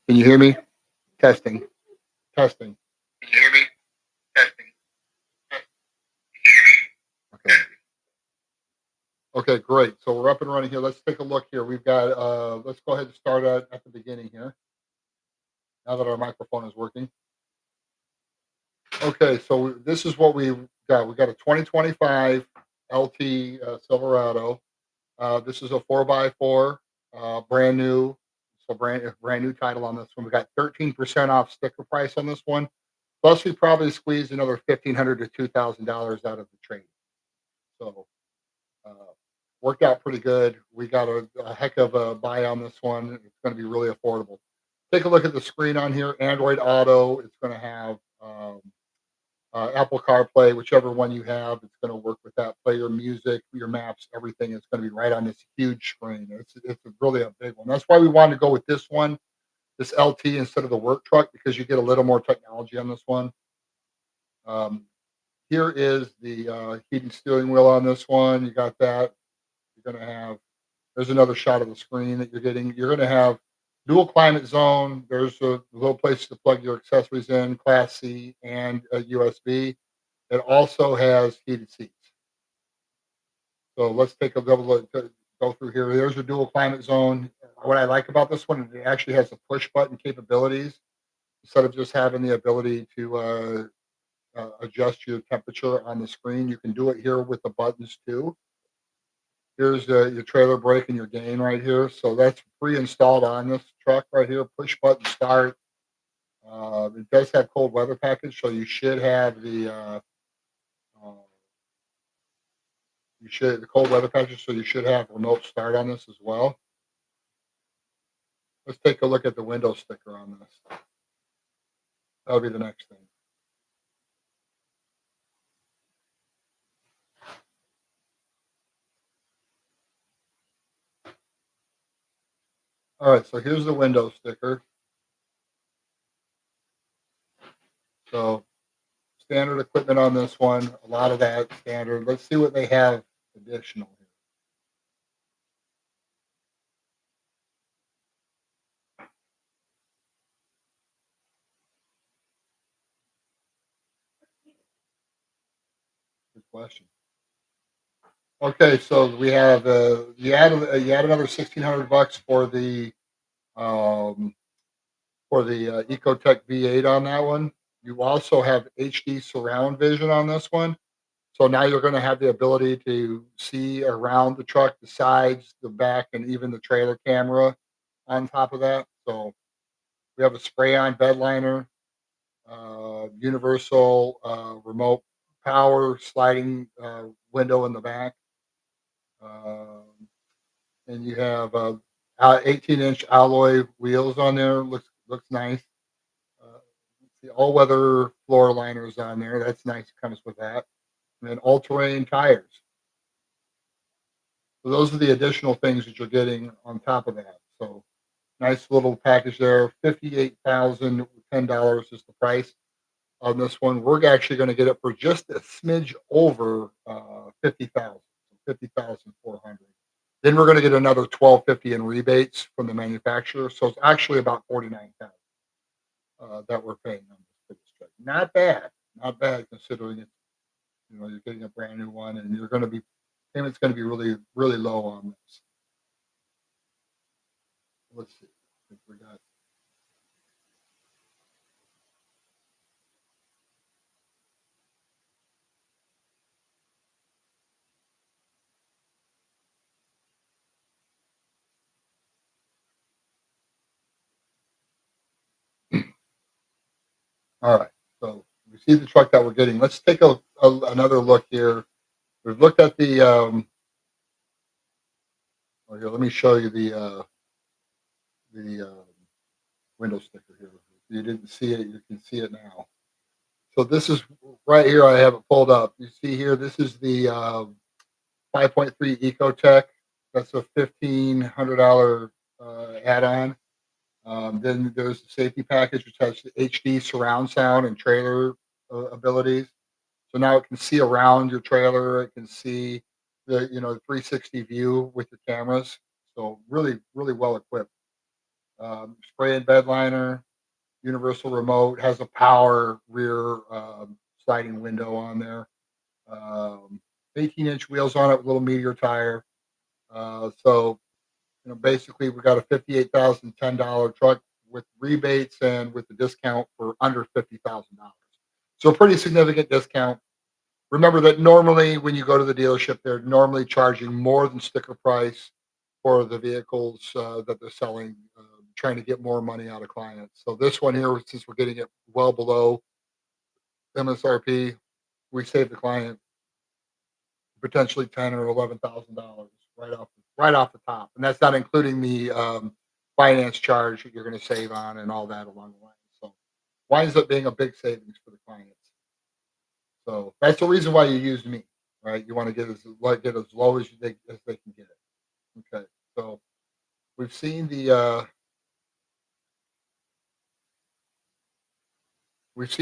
Can you hear me? Testing. Testing. Can you hear me? Testing. Okay. Okay, great. So we're up and running here. Let's take a look here. We've got let's go ahead and start at the beginning here. Now that our microphone is working. Okay, so this is what we got. We got a 2025 LT Silverado. This is a 4x4, brand new. So brand new title on this one. We got 13% off sticker price on this one. Plus, we probably squeezed another $1,500 to $2,000 out of the trade. So uh, worked out pretty good. We got a heck of a buy on this one. It's going to be really affordable. Take a look at the screen on here. Android Auto. It's going to have Apple CarPlay, whichever one you have. It's going to work with that. Play your music, your maps, everything. It's going to be right on this huge screen. It's really a big one. That's why we wanted to go with this one, this LT instead of the work truck, because you get a little more technology on this one. Um, Here is the heated steering wheel on this one. You got that. You're going to have, there's another shot of the screen that you're getting. You're going to have dual climate zone. There's a little place to plug your accessories in, Class C and a USB. It also has heated seats. So let's take a double look, go through here. There's a dual climate zone. What I like about this one, it actually has the push button capabilities instead of just having the ability to adjust your temperature on the screen. You can do it here with the buttons too. Here's your trailer brake and your gain right here. So that's pre-installed on this truck right here. Push button start. It does have cold weather package, so you should have uh, the cold weather package, so you should have remote start on this as well. Let's take a look at the window sticker on this. That'll be the next thing. All right, so here's the window sticker. So standard equipment on this one. A lot of that standard. Let's see what they have additional here. Good question. Okay, so we have you add another $1,600 um, for the Ecotech V8 on that one. You also have HD surround vision on this one. So now you're going to have the ability to see around the truck, the sides, the back, and even the trailer camera on top of that. So we have a spray on bed liner, universal remote power sliding window in the back. Um, and you have 18-inch alloy wheels on there. Looks nice. The all-weather floor liners on there. That's nice. Comes with that. And then all-terrain tires. So those are the additional things that you're getting on top of that. So nice little package there. $58,010 is the price on this one. We're actually going to get it for just a smidge over 50,000, 50,400. Then we're going to get another 1250 in rebates from the manufacturer. So it's actually about 49,000 that we're paying on this truck. Not bad, not bad considering it's, you're getting a brand new one and you're going to be payment's going to be really really low on this. Let's see. I think we got. All right. So we see the truck that we're getting. Let's take another look here. We've looked at the. Oh, here, let me show you the window sticker here. If you didn't see it, you can see it now. So this is right here. I have it pulled up. You see here. This is the 5.3 Ecotech. That's a $1,500 add-on. Then there's the safety package, which has the HD surround sound and trailer abilities. So now it can see around your trailer. It can see the 360 view with your cameras. So really, really well equipped. spray and bed liner, universal remote, has a power rear sliding window on there. Um, 18-inch wheels on it with a little meteor tire. So basically we got a $58,010 truck with rebates and with the discount for under $50,000. So pretty significant discount. Remember that normally when you go to the dealership, they're normally charging more than sticker price for the vehicles that they're selling, trying to get more money out of clients. So this one here, since we're getting it well below MSRP, we save the client potentially ten or $11,000 right off the top, and that's not including the finance charge that you're going to save on and all that along the line. So winds up being a big savings for the clients. So that's the reason why you use me, right? You want to get as low as they can get it. Okay, so we've seen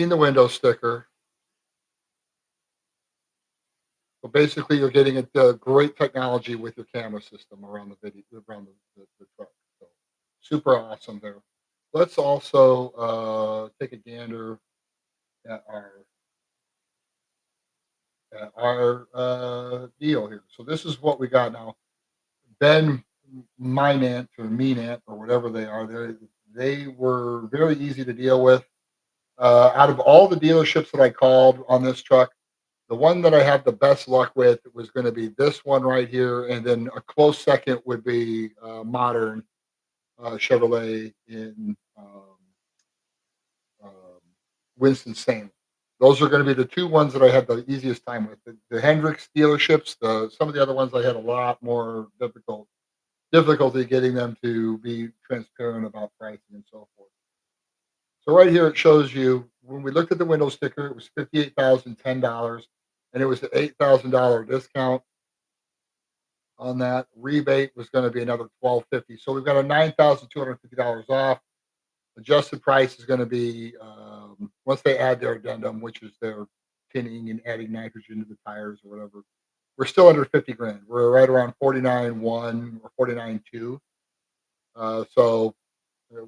the window sticker. So basically, you're getting a great technology with your camera system around the video around the truck. So super awesome there. Let's also take a gander at our deal here. So this is what we got now. Ben Minant or Menant or whatever they are, they were very easy to deal with. Out of all the dealerships that I called on this truck, the one that I have the best luck with was going to be this one right here, and then a close second would be Modern Chevrolet in um, Winston Salem. Those are going to be the two ones that I had the easiest time with. The Hendricks dealerships, some of the other ones I had a lot more difficulty getting them to be transparent about pricing and so forth. So right here it shows you when we looked at the window sticker, it was $58,010, and it was an $8,000 discount on that. Rebate was going to be another 1250. So we've got a $9,250 off. Adjusted price is going to be once they add their addendum, which is their tinning and adding nitrogen to the tires or whatever. We're still under 50 grand. We're right around 49.1 or 49.2. So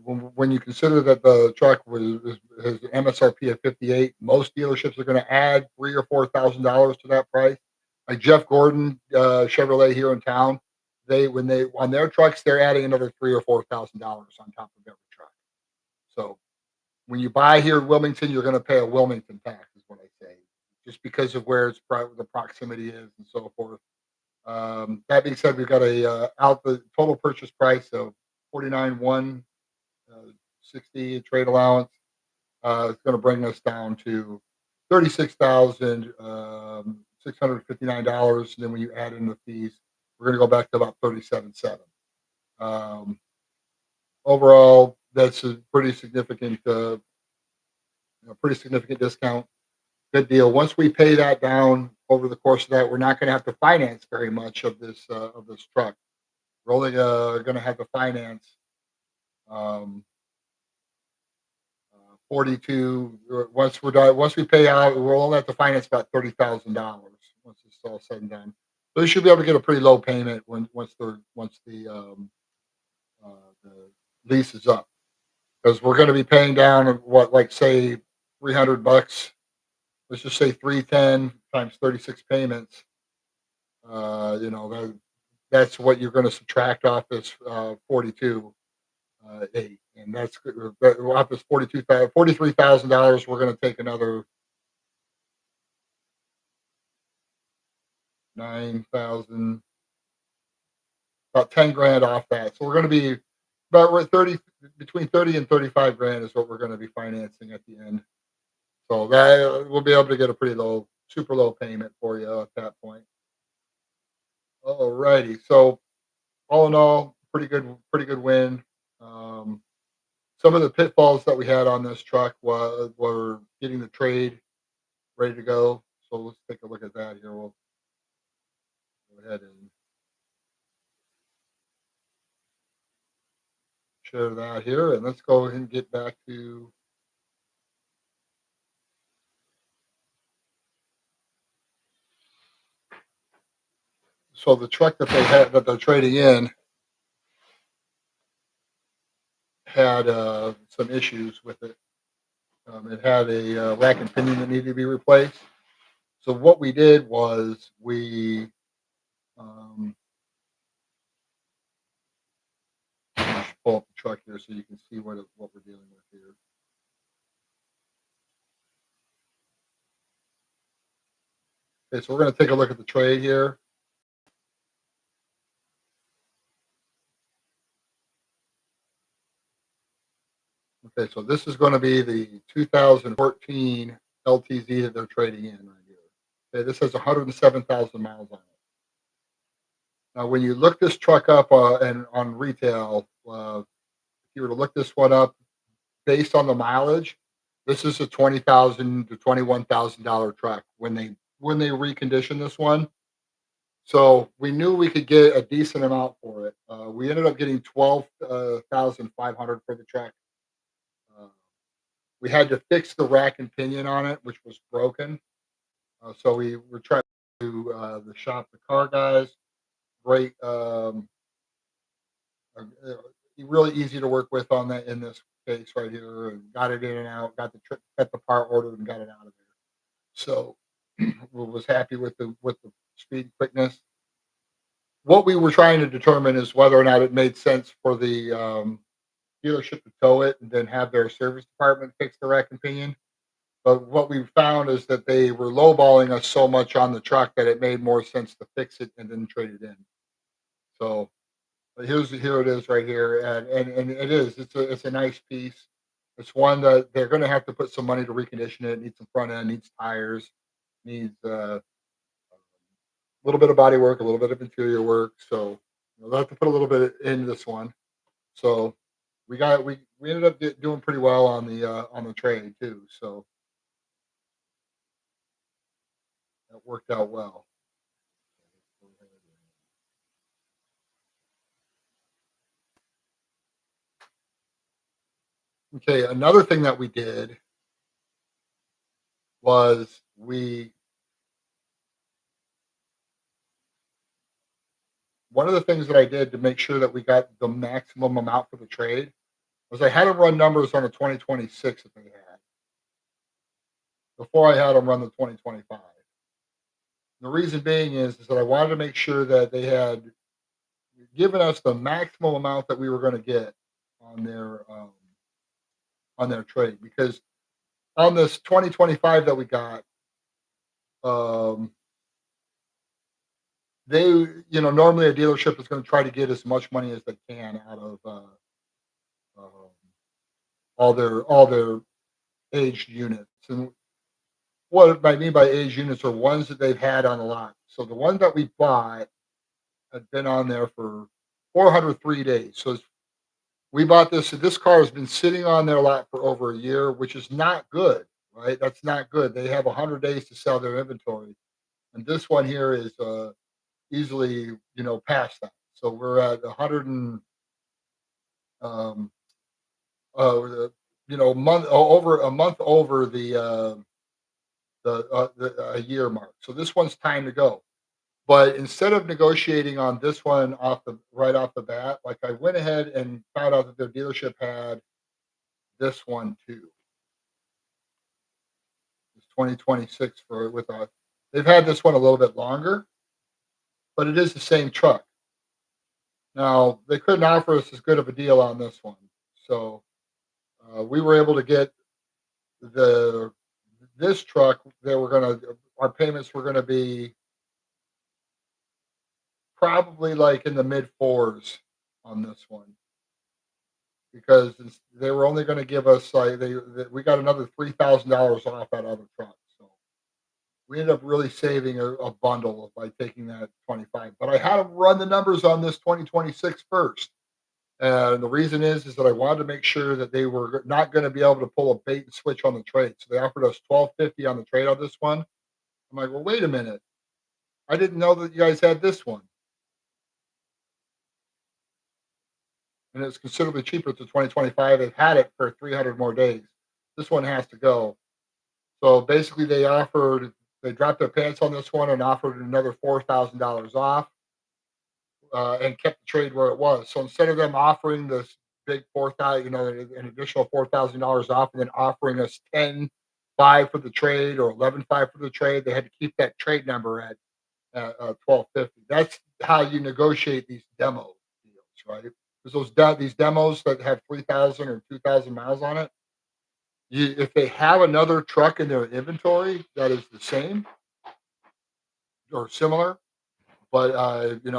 when you consider that the truck has MSRP of 58, most dealerships are going to add $3,000 or $4,000 to that price. Like Jeff Gordon Chevrolet here in town, when they on their trucks, they're adding another $3,000 or $4,000 on top of every truck. So when you buy here in Wilmington, you're going to pay a Wilmington tax, is what I say, just because of where the proximity is and so forth. That being said, we've got out the total purchase price of 49.1 60 trade allowance. It's going to bring us down to $36,659. And then when you add in the fees, we're going to go back to about 37.7. Um, Overall, that's a pretty significant discount. Good deal. Once we pay that down over the course of that, we're not going to have to finance very much of this truck. We're only going to have to finance um, 42. Once we pay out, we'll only have to finance about $30,000 once it's all said and done. So you should be able to get a pretty low payment uh, the lease is up, because we're going to be paying down what, like, say, $300. Let's just say 310 times 36 payments. That's what you're going to subtract off this 42 eight, and that's off this $43,000. We're going to take another 9,000, about 10 grand off that. So we're going to be about 30, between 30 and 35 grand is what we're going to be financing at the end. So that we'll be able to get a pretty low, super low payment for you at that point. All righty. So all in all, pretty good win. Um, some of the pitfalls that we had on this truck were getting the trade ready to go. So let's take a look at that here. We'll go ahead and share that here, and let's go ahead and get back to. So the truck that they're trading in had some issues with it. It had a rack and pinion that needed to be replaced. So what we did was we um, just pull up the truck here so you can see what we're dealing with here. Okay, so we're going to take a look at the trade here. Okay, so this is going to be the 2014 LTZ that they're trading in right here. Okay, this has 107,000 miles on it. Now, when you look this truck up and on retail, if you were to look this one up based on the mileage, this is a $20,000 to $21,000 truck when they reconditioned this one. So we knew we could get a decent amount for it. We ended up getting 12,500 for the truck. Uh, we had to fix the rack and pinion on it, which was broken. So we were trying to the shop, the car guys, great, uh, really easy to work with on that in this case right here, and got it in and out, got the part ordered and got it out of there. So was happy with the speed and quickness. What we were trying to determine is whether or not it made sense for the dealership to tow it and then have their service department fix the rack and pinion. But what we found is that they were lowballing us so much on the truck that it made more sense to fix it and then trade it in. So but here it is right here, and it is it's a nice piece. It's one that they're going to have to put some money to recondition it. It needs some front end, needs tires, needs a little bit of body work, a little bit of interior work. So they'll have to put a little bit into this one. So we ended up doing pretty well on the trade too. So that worked out well. Okay, another thing that we did was we one of the things that I did to make sure that we got the maximum amount for the trade was I had them run numbers on the 2026 that they had before I had them run the 2025. The reason being is that I wanted to make sure that they had given us the maximum amount that we were going to get on their um, on their trade because on this 2025 that we got, um, they normally a dealership is going to try to get as much money as they can out of um, all their aged units. And what I mean by aged units are ones that they've had on the lot. So the one that we bought had been on there for 403 days. So we bought this. So this car has been sitting on their lot for over a year, which is not good, right? That's not good. They have 100 days to sell their inventory, and this one here is easily, past that. So we're at 100 and um, the, over a month over the a year mark. So this one's time to go. But instead of negotiating on this one right off the bat, like I went ahead and found out that their dealership had this one too. It's 2026 for with a they've had this one a little bit longer, but it is the same truck. Now they couldn't offer us as good of a deal on this one, so we were able to get the this truck. They were gonna Our payments were gonna be probably like in the mid fours on this one because they were only going to give us like we got another $3,000 off that other truck. So we ended up really saving a bundle by taking that 25. But I had to run the numbers on this 2026 first. And the reason is that I wanted to make sure that they were not going to be able to pull a bait and switch on the trade. So they offered us 1250 on the trade on this one. I'm like, well, wait a minute. I didn't know that you guys had this one. And it's considerably cheaper to 2025. They've had it for 300 more days. This one has to go. So basically, they dropped their pants on this one and offered another $4,000 off and kept the trade where it was. So instead of them offering this big 4,000, an additional $4,000 off, and then offering us 10,500 for the trade or 11,500 for the trade. They had to keep that trade number at 1250. That's how you negotiate these demo deals, right? Because these demos that have 3,000 or 2,000 miles on it, if they have another truck in their inventory that is the same or similar, but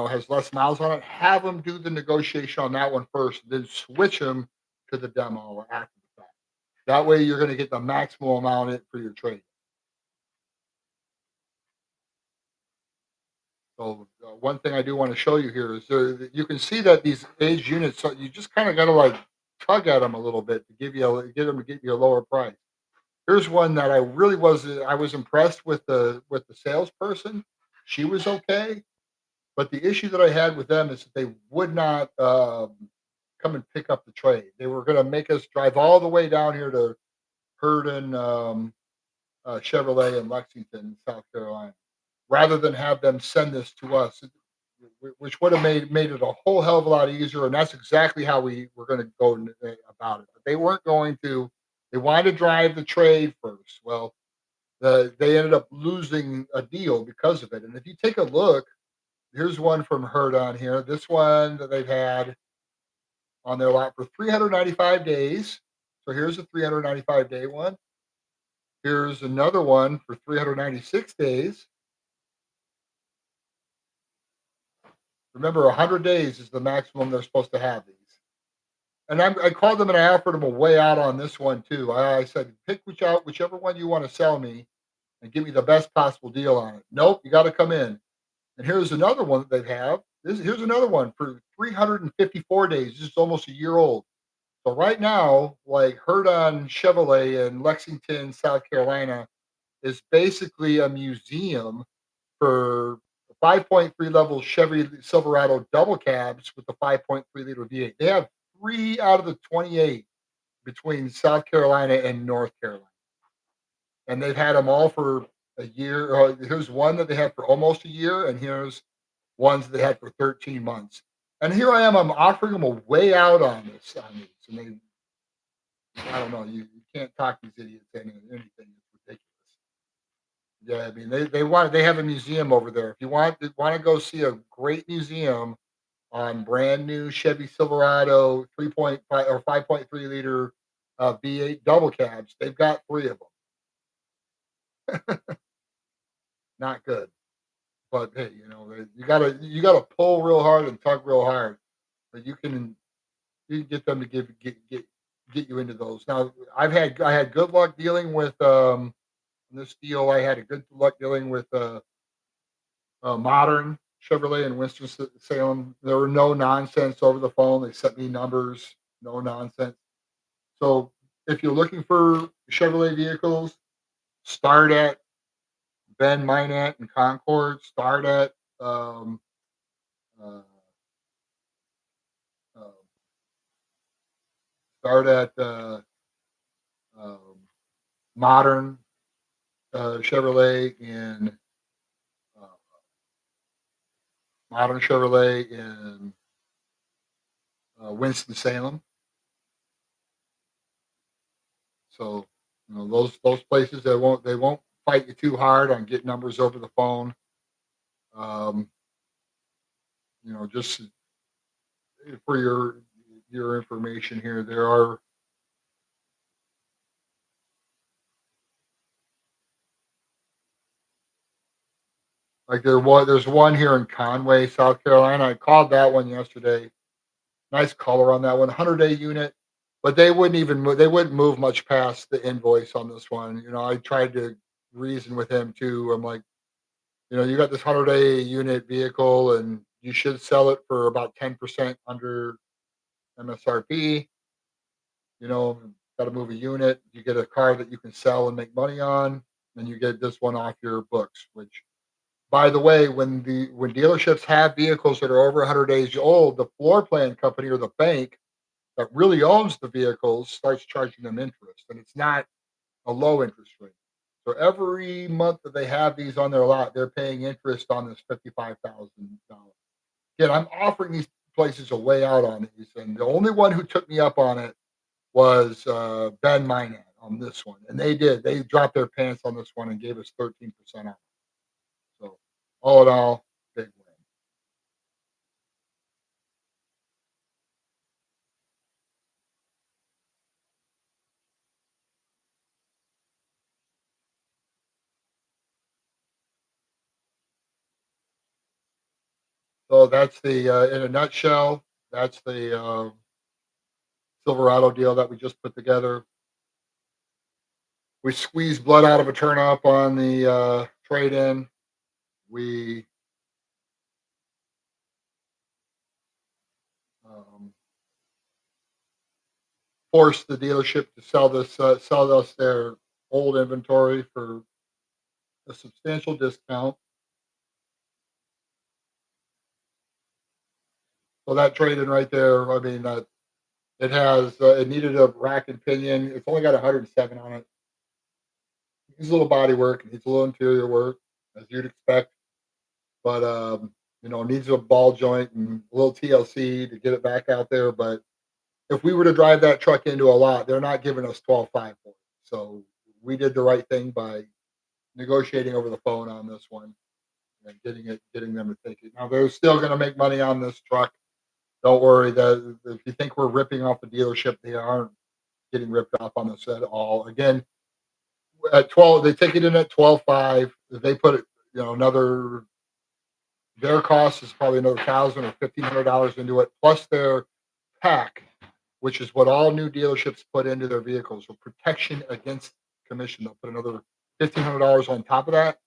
has less miles on it, have them do the negotiation on that one first, then switch them to the demo after the fact. That way, you're going to get the maximum amount for your trade. So one thing I do want to show you here is you can see that these aged units. So you just kind of got to like tug at them a little bit to get them to get you a lower price. Here's one that I was impressed with the salesperson. She was okay, but the issue that I had with them is that they would not come and pick up the trade. They were going to make us drive all the way down here to Herndon Chevrolet in Lexington, South Carolina, rather than have them send this to us, which would have made it a whole hell of a lot easier. And that's exactly how we were going to go about it. But they weren't going to. They wanted to drive the trade first. Well, they ended up losing a deal because of it. And if you take a look, here's one from Herd on here. This one that they've had on their lot for 395 days. So here's a 395-day one. Here's another one for 396 days. Remember, 100 days is the maximum they're supposed to have these. And I called them and I offered them a way out on this one too. I said, pick whichever one you want to sell me and give me the best possible deal on it. Nope, you got to come in. And here's another one that they have. Here's another one for 354 days. This is almost a year old. So right now, like Herdon Chevrolet in Lexington, South Carolina, is basically a museum for 5.3 level Chevy Silverado double cabs with the 5.3 liter V8. They have 3 out of the 28 between South Carolina and North Carolina, and they've had them all for a year. Here's one that they had for almost a year, and here's ones they had for 13 months. And here I am. I'm offering them a way out on these, and I don't know. You can't talk these idiots into anything. It's ridiculous. Yeah, I mean they have a museum over there. If you want to go see a great museum on brand new Chevy Silverado 3.5 or 5.3 liter V8 double cabs, they've got 3 of them. Not good, but hey, you gotta pull real hard and tug real hard, but you can get them to get you into those. Now I had good luck dealing with this deal. I had a good luck dealing with modern Chevrolet in Winston-Salem. There were no nonsense over the phone. They sent me numbers, no nonsense. So if you're looking for Chevrolet vehicles, start at Ben Minot and Concord. Uh, uh, start at um, modern Chevrolet in uh, modern Chevrolet in Winston Salem. So those places they won't fight you too hard on getting numbers over the phone. Um, just for your information here, there are there's one here in Conway, South Carolina. I called that one yesterday. Nice color on that one, 100-day unit, but they wouldn't move much past the invoice on this one. I tried to reason with him too. I'm like, you got this 100-day unit vehicle and you should sell it for about 10% under MSRP. You know, got to move a unit. You get a car that you can sell and make money on, and you get this one off your books. Which, by the way, when dealerships have vehicles that are over 100 days old, the floor plan company or the bank that really owns the vehicles starts charging them interest, and it's not a low interest rate. So every month that they have these on their lot, they're paying interest on this $55,000. Again, I'm offering places are way out on these, and the only one who took me up on it was Ben Minat on this one, and they did. They dropped their pants on this one and gave us 13% off. So all in all, big win. So that's the in a nutshell. That's the Silverado deal that we just put together. We squeezed blood out of a turnip on the trade in. We um, forced the dealership to sell us their old inventory for a substantial discount. So that trade in right there, I mean, it needed a rack and pinion. It's only got 107 on it. It needs a little body work. It needs a little interior work, as you'd expect. But it needs a ball joint and a little TLC to get it back out there. But if we were to drive that truck into a lot, they're not giving us 12.5 for it. So we did the right thing by negotiating over the phone on this one and getting them to take it. Now they're still going to make money on this truck. Don't worry. That if you think we're ripping off the dealership, they aren't getting ripped off on this at all. Again, at 12, they take it in at 12.5. If they put it, another their cost is probably another $1,000 or $1,500 into it, plus their pack, which is what all new dealerships put into their vehicles for protection against commission. They'll put another $1,500 on top of that.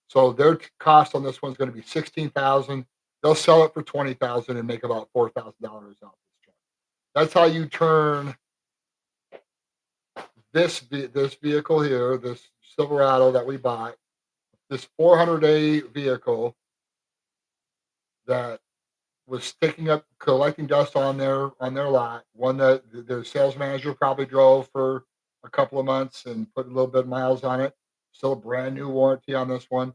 So their cost on this one's going to be 16,000. They'll sell it for 20,000 and make about $4,000 off this truck. That's how you turn this vehicle here, this Silverado that we bought, this 400-day vehicle that was sticking up, collecting dust on their lot. One that their sales manager probably drove for a couple of months and put a little bit of miles on it. Still a brand new warranty on this one.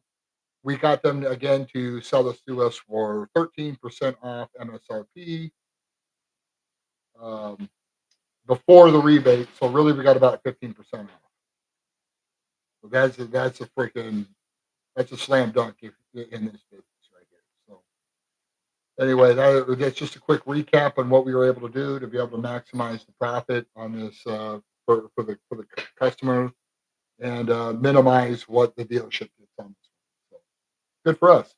We got them again to sell this to us for 13% off MSRP um, before the rebate. So really, we got about 15% off. So that's a slam dunk in this business right here. So anyway, that's just a quick recap on what we were able to do to be able to maximize the profit on this for the customer and minimize what the dealership gets on this one. So good for us.